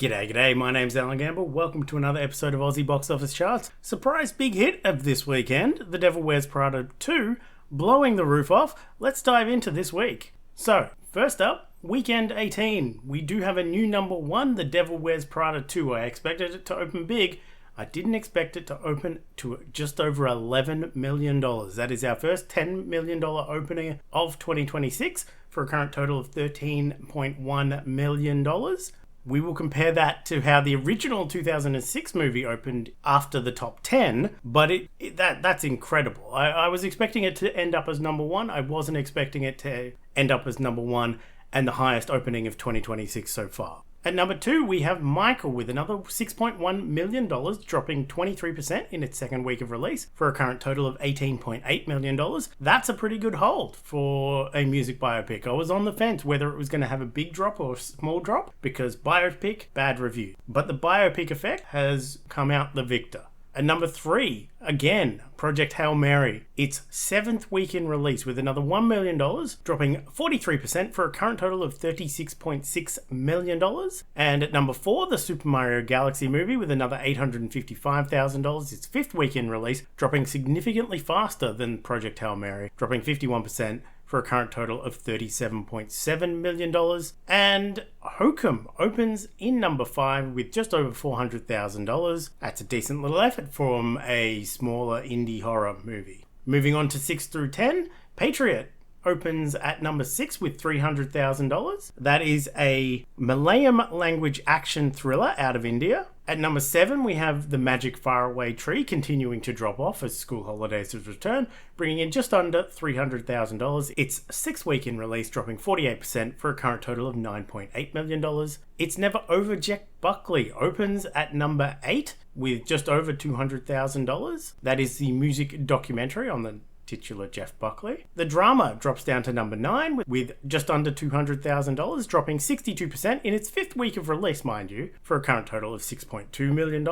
G'day, my name's Alan Gamble. Welcome to another episode of Aussie Box Office Charts. Surprise big hit of this weekend, The Devil Wears Prada 2, blowing the roof off. Let's dive into this week. So, first up, weekend 18. We do have a new number one, The Devil Wears Prada 2. I expected it to open big. I didn't expect it to open to just over $11 million. That is our first $10 million opening of 2026 for a current total of $13.1 million. We will compare that to how the original 2006 movie opened after the top 10, but that's incredible. I was expecting it to end up as number one. I wasn't expecting it to end up as number one and the highest opening of 2026 so far. At number two, we have Michael with another $6.1 million, dropping 23% in its second week of release for a current total of $18.8 million. That's a pretty good hold for a music biopic. I was on the fence whether it was going to have a big drop or a small drop because biopic, bad review. But the biopic effect has come out the victor. At number three, again, Project Hail Mary. Its seventh week in release with another $1 million, dropping 43% for a current total of $36.6 million. And at number four, the Super Mario Galaxy movie with another $855,000. Its fifth week in release, dropping significantly faster than Project Hail Mary, dropping 51%. For a current total of $37.7 million. And Hokum opens in number 5 with just over $400,000. That's a decent little effort from a smaller indie horror movie. Moving on to 6 through 10, Patriot opens at number 6 with $300,000. That is a Malayalam language action thriller out of India. At number 7, we have The Magic Faraway Tree continuing to drop off as school holidays return, bringing in just under $300,000. Its sixth week in release, dropping 48% for a current total of $9.8 million. It's Never Over Jack Buckley opens at number 8 with just over $200,000. That is the music documentary on the titular Jeff Buckley. The drama drops down to number 9 with just under $200,000, dropping 62% in its fifth week of release, mind you, for a current total of $6.2 million.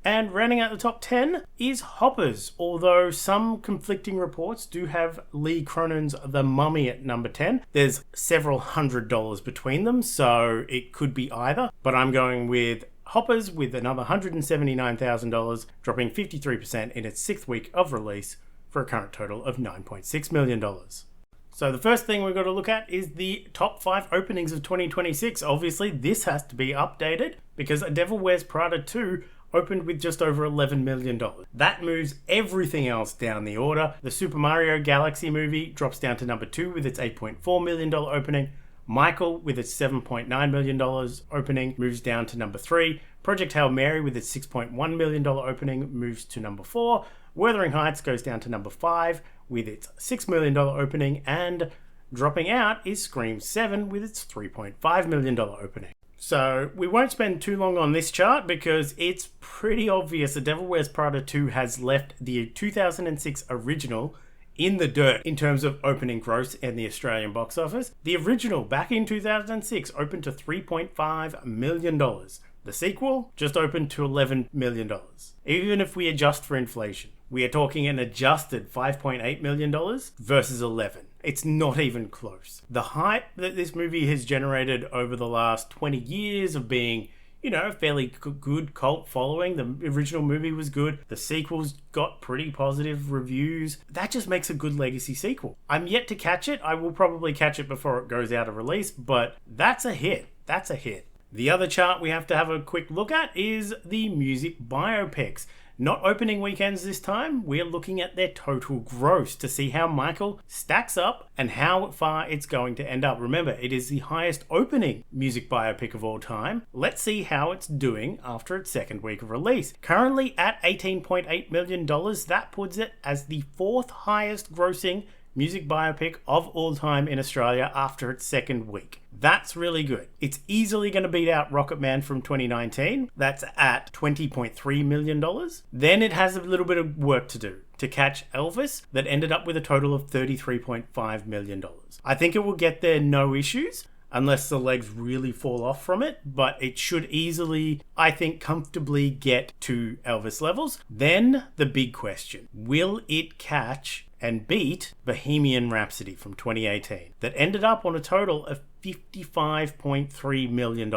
And rounding out the top 10 is Hoppers, although some conflicting reports do have Lee Cronin's The Mummy at number 10. There's several $100 between them, so it could be either, but I'm going with Hoppers with another $179,000, dropping 53% in its sixth week of release for a current total of $9.6 million. So the first thing we've got to look at is the top 5 openings of 2026. Obviously, this has to be updated because A Devil Wears Prada 2 opened with just over $11 million. That moves everything else down the order. The Super Mario Galaxy movie drops down to number 2 with its $8.4 million opening. Michael, with its $7.9 million opening, moves down to number 3. Project Hail Mary, with its $6.1 million opening, moves to number 4. Wuthering Heights goes down to number 5 with its $6 million opening, and dropping out is Scream 7 with its $3.5 million opening. So we won't spend too long on this chart because it's pretty obvious The Devil Wears Prada 2 has left the 2006 original in the dirt in terms of opening gross in the Australian box office. The original back in 2006 opened to $3.5 million. The sequel just opened to $11 million. Even if we adjust for inflation, we are talking an adjusted $5.8 million versus 11. It's not even close. The hype that this movie has generated over the last 20 years of being, a fairly good cult following. The original movie was good. The sequels got pretty positive reviews. That just makes a good legacy sequel. I'm yet to catch it. I will probably catch it before it goes out of release, but that's a hit. That's a hit. The other chart we have to have a quick look at is the music biopics. Not opening weekends this time, we're looking at their total gross to see how Michael stacks up and how far it's going to end up. Remember, it is the highest opening music biopic of all time. Let's see how it's doing after its second week of release. Currently at $18.8 million, that puts it as the fourth highest grossing music biopic of all time in Australia after its second week. That's really good. It's easily going to beat out Rocketman from 2019. That's at $20.3 million. Then it has a little bit of work to do to catch Elvis that ended up with a total of $33.5 million. I think it will get there no issues unless the legs really fall off from it, but it should easily, I think, comfortably get to Elvis levels. Then the big question, will it catch and beat Bohemian Rhapsody from 2018 that ended up on a total of $55.3 million.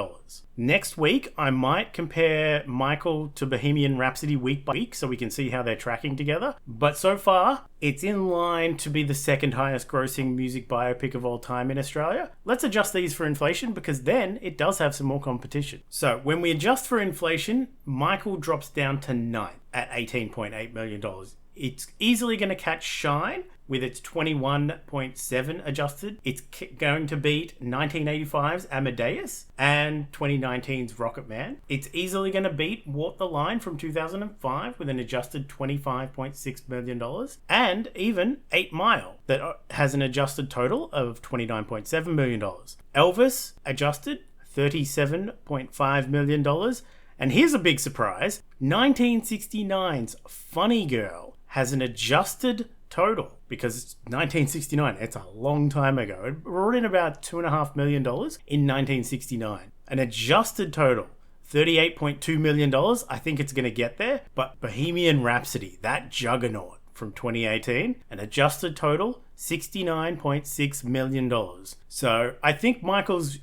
Next week, I might compare Michael to Bohemian Rhapsody week by week so we can see how they're tracking together. But so far, it's in line to be the second highest grossing music biopic of all time in Australia. Let's adjust these for inflation because then it does have some more competition. So when we adjust for inflation, Michael drops down to 9th at $18.8 million. It's easily going to catch Shine with its 21.7 adjusted. It's going to beat 1985's Amadeus and 2019's Rocket Man. It's easily going to beat Walk the Line from 2005 with an adjusted $25.6 million. And even 8 Mile that has an adjusted total of $29.7 million. Elvis adjusted $37.5 million. And here's a big surprise. 1969's Funny Girl has an adjusted total because it's 1969. It's a long time ago. It brought in about $2.5 million in 1969. An adjusted total, $38.2 million. I think it's going to get there. But Bohemian Rhapsody, that juggernaut from 2018, an adjusted total, $69.6 million. So I think Michael's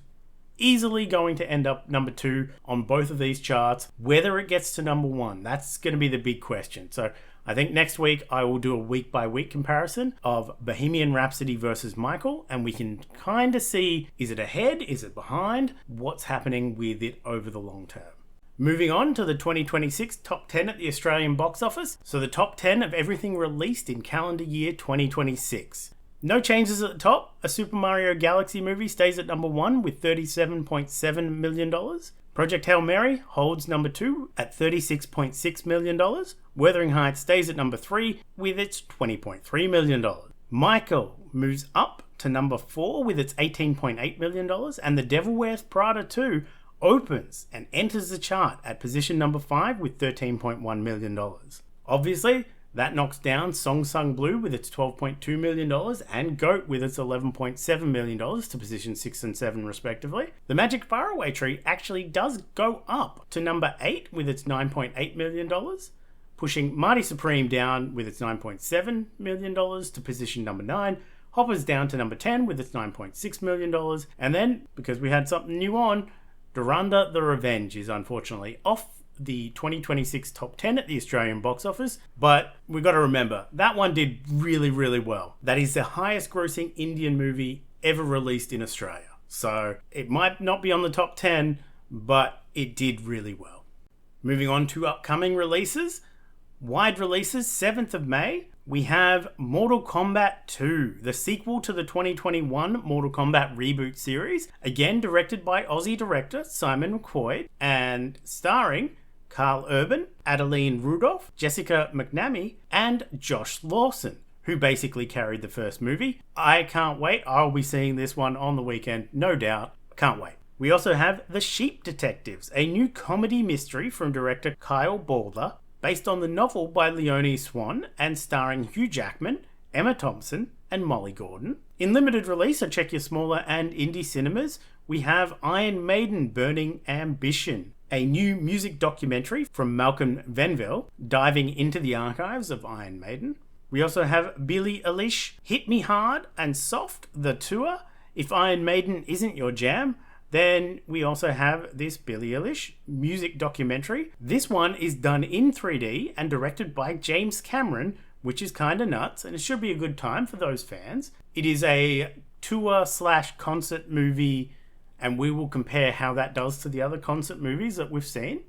easily going to end up number 2 on both of these charts. Whether it gets to number 1, that's going to be the big question. So I think next week I will do a week by week comparison of Bohemian Rhapsody versus Michael, and we can kind of see, is it ahead, is it behind, what's happening with it over the long term. Moving on to the 2026 top 10 at the Australian box office. So the top 10 of everything released in calendar year 2026. No changes at the top. A Super Mario Galaxy movie stays at number 1 with $37.7 million. Project Hail Mary holds number 2 at $36.6 million. Wuthering Heights stays at number 3 with its $20.3 million. Michael moves up to number 4 with its $18.8 million. And The Devil Wears Prada 2 opens and enters the chart at position number 5 with $13.1 million. Obviously, that knocks down Song Sung Blue with its $12.2 million and Goat with its $11.7 million to position 6 and 7 respectively. The Magic Faraway Tree actually does go up to number 8 with its $9.8 million, pushing Marty Supreme down with its $9.7 million to position number 9. Hopper's down to number 10 with its $9.6 million. And then, because we had something new on, Duranda the Revenge is unfortunately off the 2026 top 10 at the Australian box office, but we've got to remember that one did really, really well. That is the highest grossing Indian movie ever released in Australia. So it might not be on the top 10, but it did really well. Moving on to upcoming releases. Wide releases, 7th of May, we have Mortal Kombat 2, the sequel to the 2021 Mortal Kombat reboot series, again directed by Aussie director Simon McQuoid and starring Carl Urban, Adeline Rudolph, Jessica McNamee, and Josh Lawson, who basically carried the first movie. I can't wait. I'll be seeing this one on the weekend, no doubt. Can't wait. We also have The Sheep Detectives, a new comedy mystery from director Kyle Balder, based on the novel by Leonie Swan and starring Hugh Jackman, Emma Thompson, and Molly Gordon. In limited release, so check your smaller and indie cinemas, we have Iron Maiden Burning Ambition, a new music documentary from Malcolm Venville diving into the archives of Iron Maiden. We also have Billie Eilish, Hit Me Hard and Soft, the tour. If Iron Maiden isn't your jam, then we also have this Billie Eilish music documentary. This one is done in 3D and directed by James Cameron, which is kind of nuts, and it should be a good time for those fans. It is a tour/concert movie, and we will compare how that does to the other concert movies that we've seen.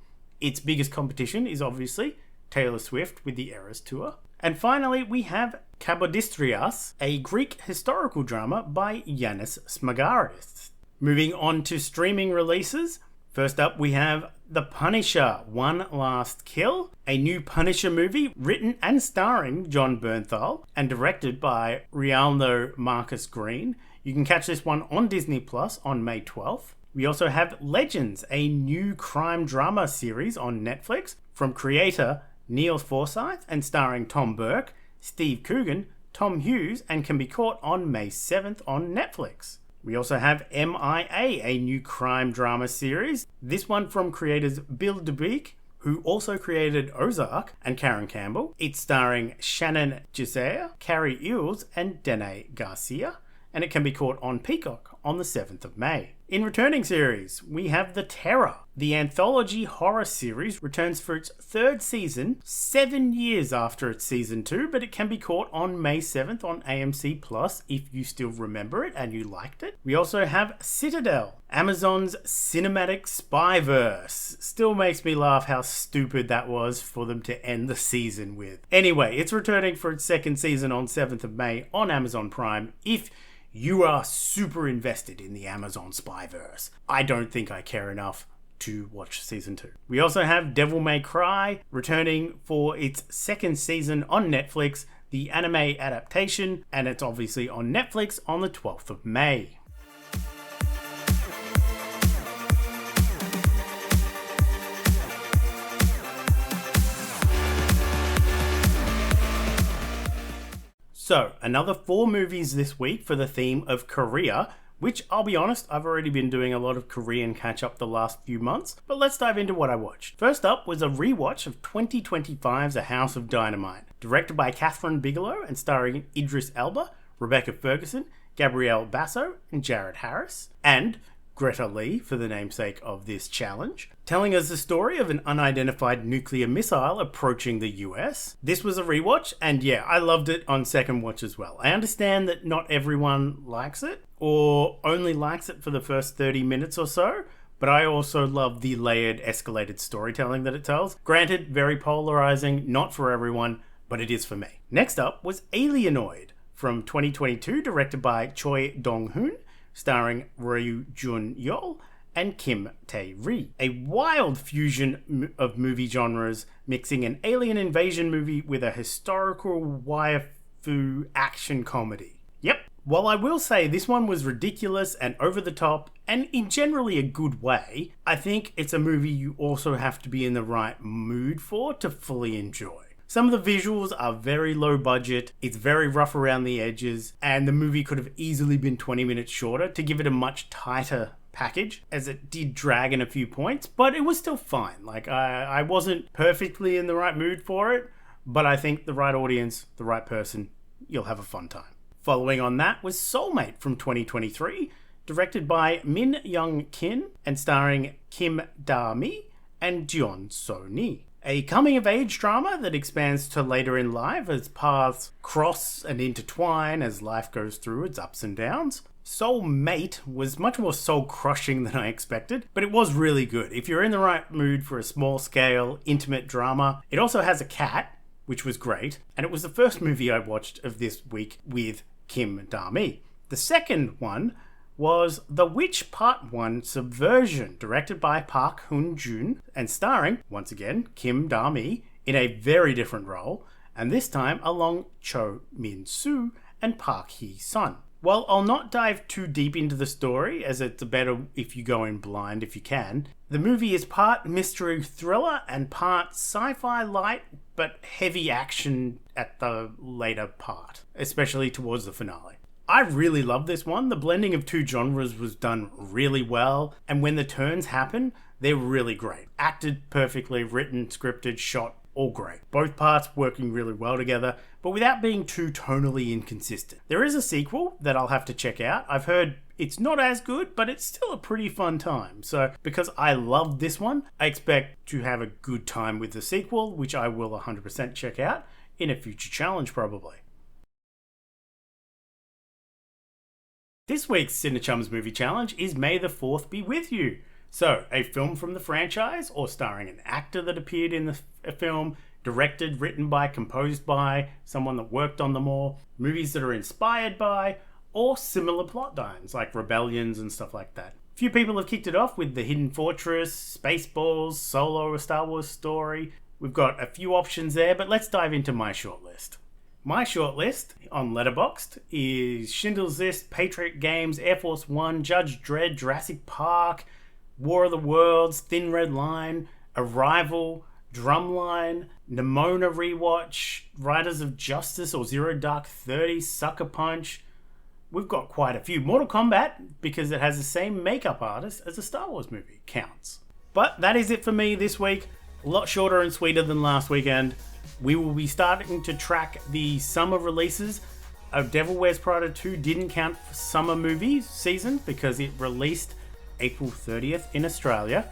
Its biggest competition is obviously Taylor Swift with the Eras Tour. And finally, we have Kapodistrias, a Greek historical drama by Yanis Smagaris. Moving on to streaming releases. First up, we have The Punisher, One Last Kill, a new Punisher movie written and starring John Bernthal and directed by Rialdo Marcus Green. You can catch this one on Disney Plus on May 12th. We also have Legends, a new crime drama series on Netflix from creator Neil Forsyth and starring Tom Burke, Steve Coogan, Tom Hughes, and can be caught on May 7th on Netflix. We also have MIA, a new crime drama series. This one from creators Bill Dubique who also created Ozark, and Karen Campbell. It's starring Shannon Gisere, Carrie Eels, and Dene Garcia, and it can be caught on Peacock on the 7th of May. In returning series, we have The Terror. The anthology horror series returns for its third season, 7 years after its season 2, but it can be caught on May 7th on AMC Plus if you still remember it and you liked it. We also have Citadel, Amazon's cinematic spyverse. Still makes me laugh how stupid that was for them to end the season with. Anyway, it's returning for its second season on 7th of May on Amazon Prime if you are super invested in the Amazon spyverse. I don't think I care enough to watch season 2. We also have Devil May Cry returning for its second season on Netflix, the anime adaptation, and it's obviously on Netflix on the 12th of May. So, another 4 movies this week for the theme of Korea, which, I'll be honest, I've already been doing a lot of Korean catch-up the last few months, but let's dive into what I watched. First up was a rewatch of 2025's A House of Dynamite, directed by Catherine Bigelow and starring Idris Elba, Rebecca Ferguson, Gabrielle Basso, and Jared Harris, and Greta Lee, for the namesake of this challenge, telling us the story of an unidentified nuclear missile approaching the US. This was a rewatch, and yeah, I loved it on second watch as well. I understand that not everyone likes it, or only likes it for the first 30 minutes or so, but I also love the layered, escalated storytelling that it tells. Granted, very polarizing, not for everyone, but it is for me. Next up was Alienoid, from 2022, directed by Choi Dong-hoon, starring Ryu Jun-yeol and Kim Tae-ri. A wild fusion of movie genres, mixing an alien invasion movie with a historical waifu action comedy. Yep. While I will say this one was ridiculous and over the top, and in generally a good way, I think it's a movie you also have to be in the right mood for to fully enjoy. Some of the visuals are very low budget, it's very rough around the edges, and the movie could have easily been 20 minutes shorter to give it a much tighter package, as it did drag in a few points, but it was still fine. Like, I wasn't perfectly in the right mood for it, but I think the right audience, the right person, you'll have a fun time. Following on that was Soulmate from 2023, directed by Min Young Kin and starring Kim Da-mi and Jeon So-ni. A coming-of-age drama that expands to later in life as paths cross and intertwine as life goes through its ups and downs. Soulmate was much more soul-crushing than I expected, but it was really good. If you're in the right mood for a small-scale, intimate drama, it also has a cat, which was great, and it was the first movie I watched of this week with Kim Da-mi. The second one was The Witch Part 1 Subversion, directed by Park Hoon-jun and starring, once again, Kim Da-mi in a very different role, and this time along Cho Min-soo and Park Hee-sun. While I'll not dive too deep into the story, as it's better if you go in blind if you can, the movie is part mystery thriller and part sci-fi light but heavy action at the later part, especially towards the finale. I really love this one. The blending of two genres was done really well, and when the turns happen, they're really great. Acted perfectly, written, scripted, shot, all great. Both parts working really well together, but without being too tonally inconsistent. There is a sequel that I'll have to check out. I've heard it's not as good, but it's still a pretty fun time. So because I love this one, I expect to have a good time with the sequel, which I will 100% check out in a future challenge probably. This week's Cinechums Movie Challenge is May the 4th Be With You. So, a film from the franchise, or starring an actor that appeared in the film, directed, written by, composed by, someone that worked on them all, movies that are inspired by, or similar plot lines, like Rebellions and stuff like that. A few people have kicked it off with The Hidden Fortress, Spaceballs, Solo, a Star Wars story. We've got a few options there, but let's dive into my shortlist. My shortlist on Letterboxd is Schindler's List, Patriot Games, Air Force One, Judge Dredd, Jurassic Park, War of the Worlds, Thin Red Line, Arrival, Drumline, Nimona Rewatch, Riders of Justice or Zero Dark 30, Sucker Punch. We've got quite a few. Mortal Kombat, because it has the same makeup artist as a Star Wars movie, counts. But that is it for me this week. A lot shorter and sweeter than last weekend. We will be starting to track the summer releases. Devil Wears Prada 2 didn't count for summer movie season because it released April 30th in Australia.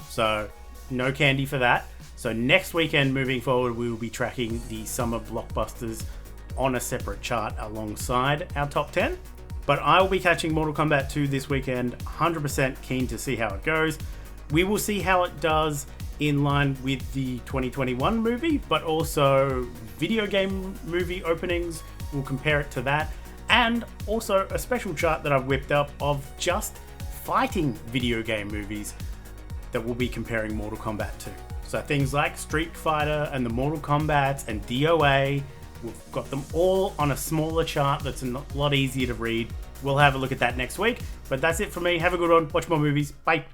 So no candy for that. So next weekend moving forward, we will be tracking the summer blockbusters on a separate chart alongside our top 10. But I will be catching Mortal Kombat 2 this weekend, 100% keen to see how it goes. We will see how it does in line with the 2021 movie, but also video game movie openings. We'll compare it to that. And also a special chart that I've whipped up of just fighting video game movies that we'll be comparing Mortal Kombat to. So things like Street Fighter and the Mortal Kombats and DOA, we've got them all on a smaller chart that's a lot easier to read. We'll have a look at that next week. But that's it for me. Have a good one. Watch more movies. Bye.